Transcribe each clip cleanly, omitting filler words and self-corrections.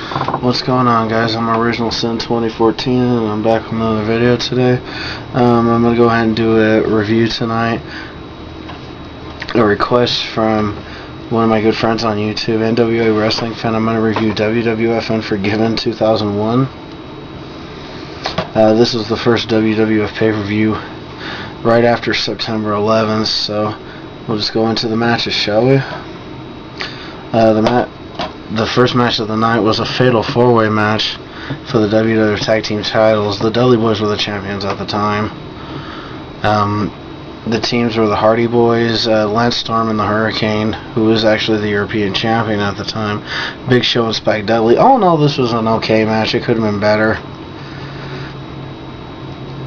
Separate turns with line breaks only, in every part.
What's going on, guys? I'm Orginalsins 2014 and I'm back with another video today. I'm going to go ahead and do a review tonight. A request from one of my good friends on YouTube, NWA Wrestling Fan. I'm going to review WWF Unforgiven 2001. This was the first WWF pay-per-view right after September 11th, so we'll just go into the matches, shall we? The first match of the night was a fatal four-way match for the WWF Tag Team titles. The Dudley Boys were the champions at the time. The teams were the Hardy Boys, Lance Storm and the Hurricane, who was actually the European champion at the time, Big Show and Spike Dudley. All in all, this was an okay match. It could have been better.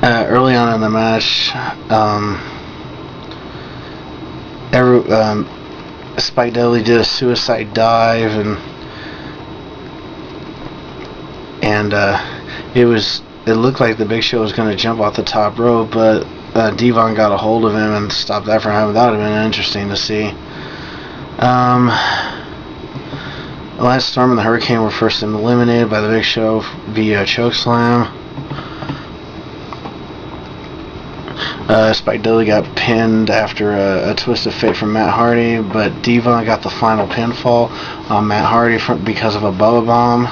Early on in the match, Spike Dudley did a suicide dive, and it looked like the Big Show was going to jump off the top rope, but Devon got a hold of him and stopped that from happening. That would have been interesting to see. Lance Storm and the Hurricane were first eliminated by the Big Show via chokeslam. Spike Dudley got pinned after a twist of fate from Matt Hardy, but Devon got the final pinfall on Matt Hardy because of a Bubba Bomb.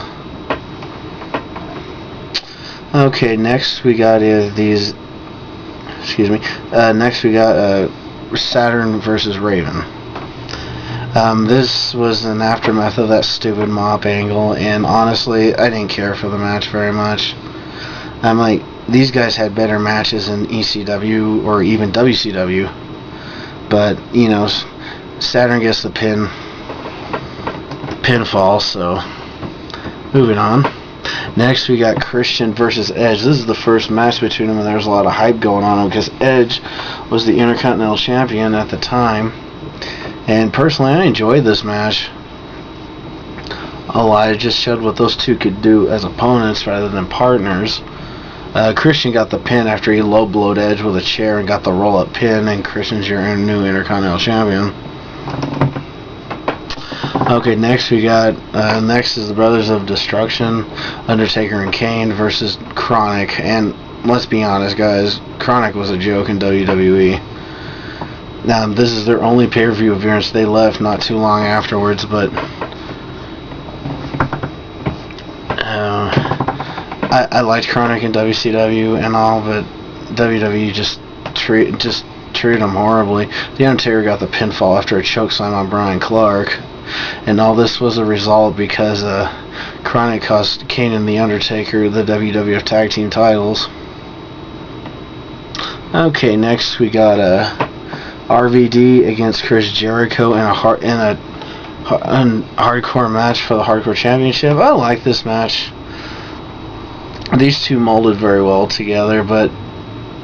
Okay, next we got Saturn versus Raven. This was an aftermath of that stupid mop angle, and honestly, I didn't care for the match very much. I'm like, these guys had better matches in ECW or even WCW, but you know, Saturn gets the pinfall. So moving on. Next we got Christian versus Edge. This is the first match between them, and there's a lot of hype going on because Edge was the Intercontinental Champion at the time, and personally I enjoyed this match a lot. It just showed what those two could do as opponents rather than partners. Christian got the pin after he low-blowed Edge with a chair and got the roll-up pin, and Christian's your new Intercontinental Champion. Okay, next we got, next is the Brothers of Destruction, Undertaker and Kane versus Chronic, and let's be honest, guys, Chronic was a joke in WWE. Now, this is their only pay-per-view appearance. They left not too long afterwards, but I liked Chronic in WCW and all, but WWE just treated him horribly. The Undertaker got the pinfall after a chokeslam on Brian Clark, and all this was a result because Chronic cost Kane and the Undertaker the WWF Tag Team titles. Okay, next we got RVD against Chris Jericho in a hardcore match for the Hardcore Championship. I like this match. These two molded very well together, but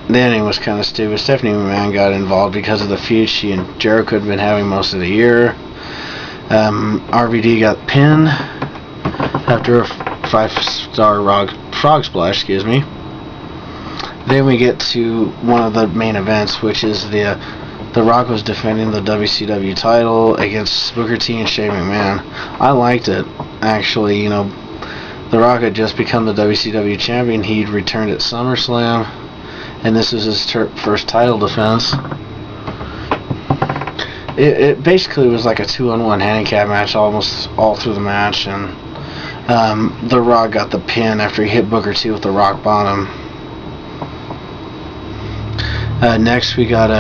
the ending was kind of stupid. Stephanie McMahon got involved because of the feud she and Jericho had been having most of the year. RVD got pinned after a 5-star frog splash, excuse me. Then we get to one of the main events, which is the Rock was defending the WCW title against Booker T and Shane McMahon. I liked it, actually. You know, The Rock had just become the WCW champion. He'd returned at SummerSlam, and this was his first title defense. It basically was like a 2-on-1 handicap match almost all through the match, and The Rock got the pin after he hit Booker T with the rock bottom. Next we got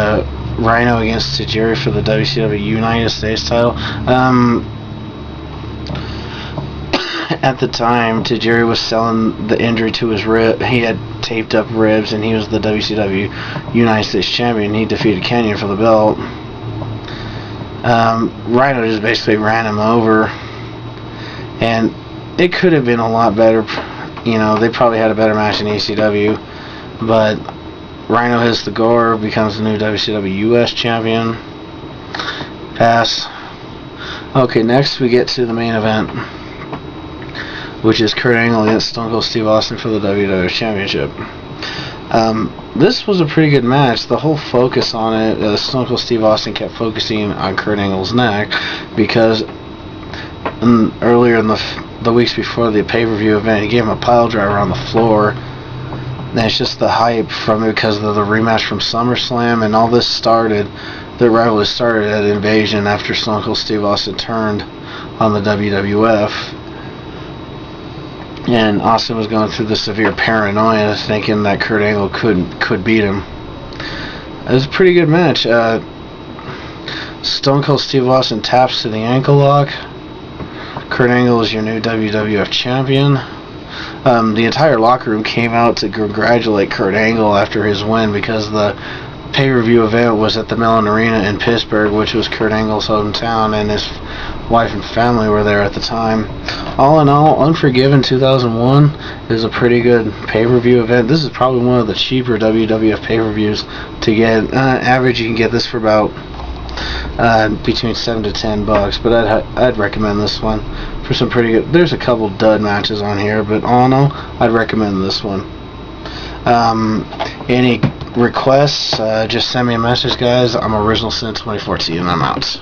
Rhino against Tajiri for the WCW United States title. At the time, Tajiri was selling the injury to his rib. He had taped up ribs, and he was the WCW United States champion. He defeated Kenyon for the belt. Rhino just basically ran him over, and it could have been a lot better. You know, they probably had a better match in ECW, but Rhino hits the Gore, becomes the new WCW US champion. Pass. Okay, next we get to the main event, which is Kurt Angle against Stone Cold Steve Austin for the WWF Championship. This was a pretty good match. The whole focus on it, Stone Cold Steve Austin kept focusing on Kurt Angle's neck because earlier in the weeks before the pay-per-view event. He gave him a pile driver on the floor. And it's just the hype from it because of the rematch from SummerSlam, and all this started. The rivalry started at Invasion after Stone Cold Steve Austin turned on the WWF. And Austin was going through the severe paranoia, thinking that Kurt Angle could beat him. It was a pretty good match. Stone Cold Steve Austin taps to the ankle lock. Kurt Angle is your new WWF champion. The entire locker room came out to congratulate Kurt Angle after his win because the pay-per-view event was at the Mellon Arena in Pittsburgh, which was Kurt Angle's hometown, and his wife and family were there at the time. All in all, Unforgiven 2001 is a pretty good pay-per-view event. This is probably one of the cheaper WWF pay-per-views to get. Average, you can get this for about between $7 to $10, but I'd recommend this one for some pretty good. There's a couple dud matches on here, but all in all, I'd recommend this one. Any requests, just send me a message, guys. I'm Originalsins 2014, and I'm out.